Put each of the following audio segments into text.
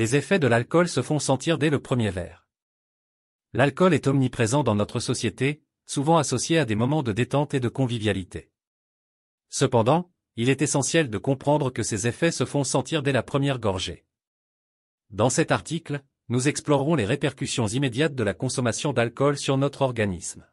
Les effets de l'alcool se font sentir dès le premier verre. L'alcool est omniprésent dans notre société, souvent associé à des moments de détente et de convivialité. Cependant, il est essentiel de comprendre que ces effets se font sentir dès la première gorgée. Dans cet article, nous explorerons les répercussions immédiates de la consommation d'alcool sur notre organisme.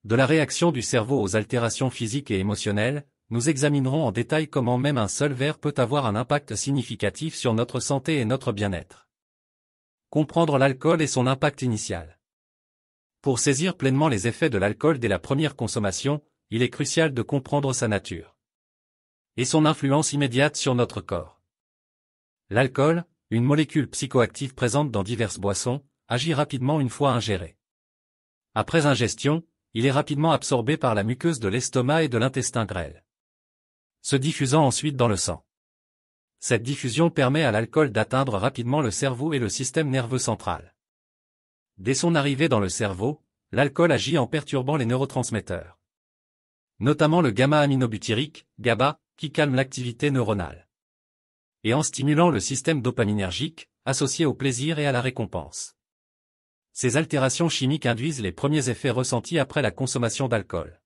De la réaction du cerveau aux altérations physiques et émotionnelles, nous examinerons en détail comment même un seul verre peut avoir un impact significatif sur notre santé et notre bien-être. Comprendre l'alcool et son impact initial. Pour saisir pleinement les effets de l'alcool dès la première consommation, il est crucial de comprendre sa nature et son influence immédiate sur notre corps. L'alcool, une molécule psychoactive présente dans diverses boissons, agit rapidement une fois ingéré. Après ingestion, il est rapidement absorbé par la muqueuse de l'estomac et de l'intestin grêle, se diffusant ensuite dans le sang. Cette diffusion permet à l'alcool d'atteindre rapidement le cerveau et le système nerveux central. Dès son arrivée dans le cerveau, l'alcool agit en perturbant les neurotransmetteurs, notamment le gamma-aminobutyrique, GABA, qui calme l'activité neuronale, et en stimulant le système dopaminergique, associé au plaisir et à la récompense. Ces altérations chimiques induisent les premiers effets ressentis après la consommation d'alcool.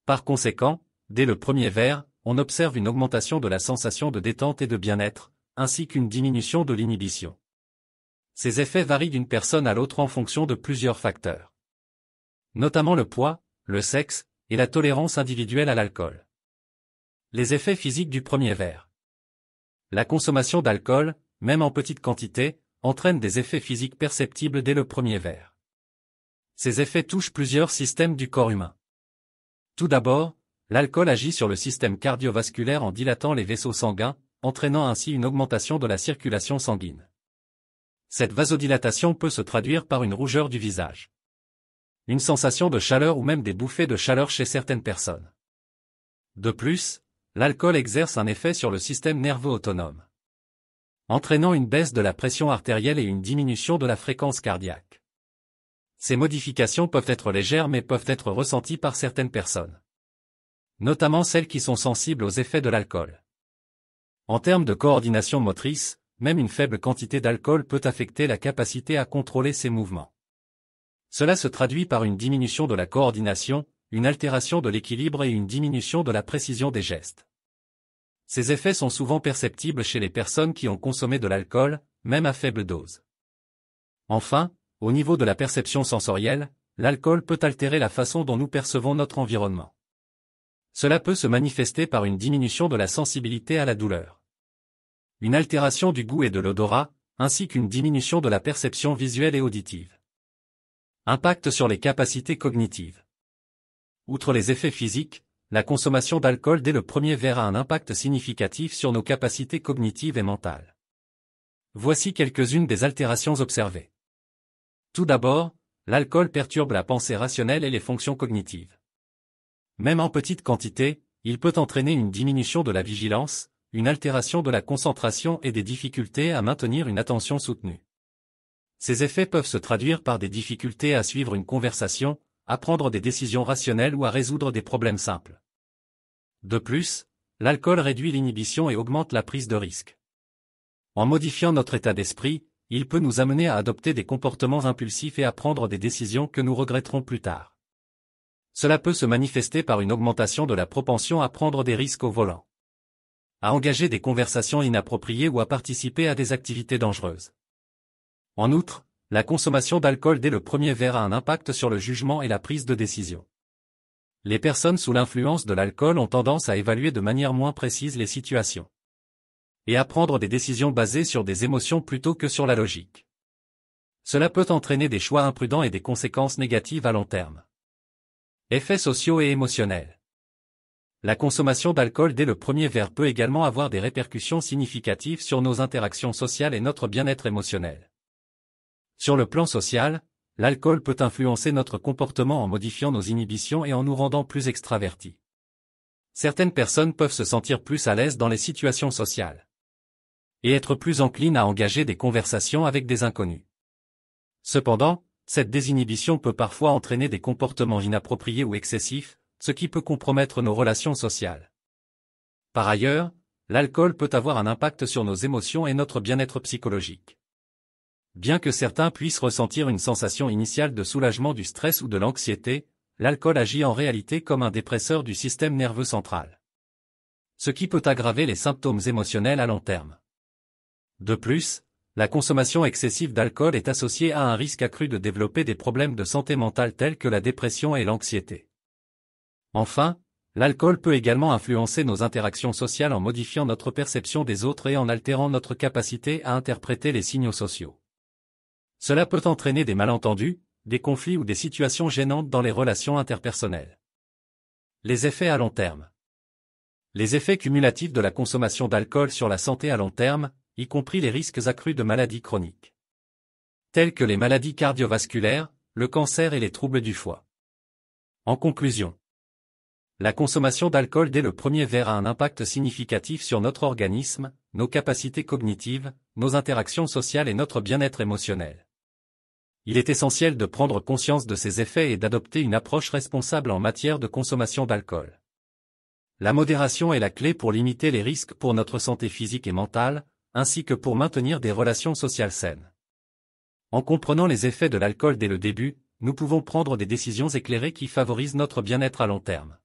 Par conséquent, dès le premier verre, on observe une augmentation de la sensation de détente et de bien-être, ainsi qu'une diminution de l'inhibition. Ces effets varient d'une personne à l'autre en fonction de plusieurs facteurs, notamment le poids, le sexe, et la tolérance individuelle à l'alcool. Les effets physiques du premier verre. La consommation d'alcool, même en petite quantité, entraîne des effets physiques perceptibles dès le premier verre. Ces effets touchent plusieurs systèmes du corps humain. Tout d'abord, l'alcool agit sur le système cardiovasculaire en dilatant les vaisseaux sanguins, entraînant ainsi une augmentation de la circulation sanguine. Cette vasodilatation peut se traduire par une rougeur du visage, une sensation de chaleur ou même des bouffées de chaleur chez certaines personnes. De plus, l'alcool exerce un effet sur le système nerveux autonome, entraînant une baisse de la pression artérielle et une diminution de la fréquence cardiaque. Ces modifications peuvent être légères mais peuvent être ressenties par certaines personnes, notamment celles qui sont sensibles aux effets de l'alcool. En termes de coordination motrice, même une faible quantité d'alcool peut affecter la capacité à contrôler ses mouvements. Cela se traduit par une diminution de la coordination, une altération de l'équilibre et une diminution de la précision des gestes. Ces effets sont souvent perceptibles chez les personnes qui ont consommé de l'alcool, même à faible dose. Enfin, au niveau de la perception sensorielle, l'alcool peut altérer la façon dont nous percevons notre environnement. Cela peut se manifester par une diminution de la sensibilité à la douleur, une altération du goût et de l'odorat, ainsi qu'une diminution de la perception visuelle et auditive. Impact sur les capacités cognitives. Outre les effets physiques, la consommation d'alcool dès le premier verre a un impact significatif sur nos capacités cognitives et mentales. Voici quelques-unes des altérations observées. Tout d'abord, l'alcool perturbe la pensée rationnelle et les fonctions cognitives. Même en petite quantité, il peut entraîner une diminution de la vigilance, une altération de la concentration et des difficultés à maintenir une attention soutenue. Ces effets peuvent se traduire par des difficultés à suivre une conversation, à prendre des décisions rationnelles ou à résoudre des problèmes simples. De plus, l'alcool réduit l'inhibition et augmente la prise de risque. En modifiant notre état d'esprit, il peut nous amener à adopter des comportements impulsifs et à prendre des décisions que nous regretterons plus tard. Cela peut se manifester par une augmentation de la propension à prendre des risques au volant, à engager des conversations inappropriées ou à participer à des activités dangereuses. En outre, la consommation d'alcool dès le premier verre a un impact sur le jugement et la prise de décision. Les personnes sous l'influence de l'alcool ont tendance à évaluer de manière moins précise les situations et à prendre des décisions basées sur des émotions plutôt que sur la logique. Cela peut entraîner des choix imprudents et des conséquences négatives à long terme. Effets sociaux et émotionnels. La consommation d'alcool dès le premier verre peut également avoir des répercussions significatives sur nos interactions sociales et notre bien-être émotionnel. Sur le plan social, l'alcool peut influencer notre comportement en modifiant nos inhibitions et en nous rendant plus extravertis. Certaines personnes peuvent se sentir plus à l'aise dans les situations sociales et être plus enclines à engager des conversations avec des inconnus. Cependant, cette désinhibition peut parfois entraîner des comportements inappropriés ou excessifs, ce qui peut compromettre nos relations sociales. Par ailleurs, l'alcool peut avoir un impact sur nos émotions et notre bien-être psychologique. Bien que certains puissent ressentir une sensation initiale de soulagement du stress ou de l'anxiété, l'alcool agit en réalité comme un dépresseur du système nerveux central. Ce qui peut aggraver les symptômes émotionnels à long terme. De plus, la consommation excessive d'alcool est associée à un risque accru de développer des problèmes de santé mentale tels que la dépression et l'anxiété. Enfin, l'alcool peut également influencer nos interactions sociales en modifiant notre perception des autres et en altérant notre capacité à interpréter les signaux sociaux. Cela peut entraîner des malentendus, des conflits ou des situations gênantes dans les relations interpersonnelles. Les effets à long terme. Les effets cumulatifs de la consommation d'alcool sur la santé à long terme, y compris les risques accrus de maladies chroniques, tels que les maladies cardiovasculaires, le cancer et les troubles du foie. En conclusion, la consommation d'alcool dès le premier verre a un impact significatif sur notre organisme, nos capacités cognitives, nos interactions sociales et notre bien-être émotionnel. Il est essentiel de prendre conscience de ces effets et d'adopter une approche responsable en matière de consommation d'alcool. La modération est la clé pour limiter les risques pour notre santé physique et mentale, ainsi que pour maintenir des relations sociales saines. En comprenant les effets de l'alcool dès le début, nous pouvons prendre des décisions éclairées qui favorisent notre bien-être à long terme.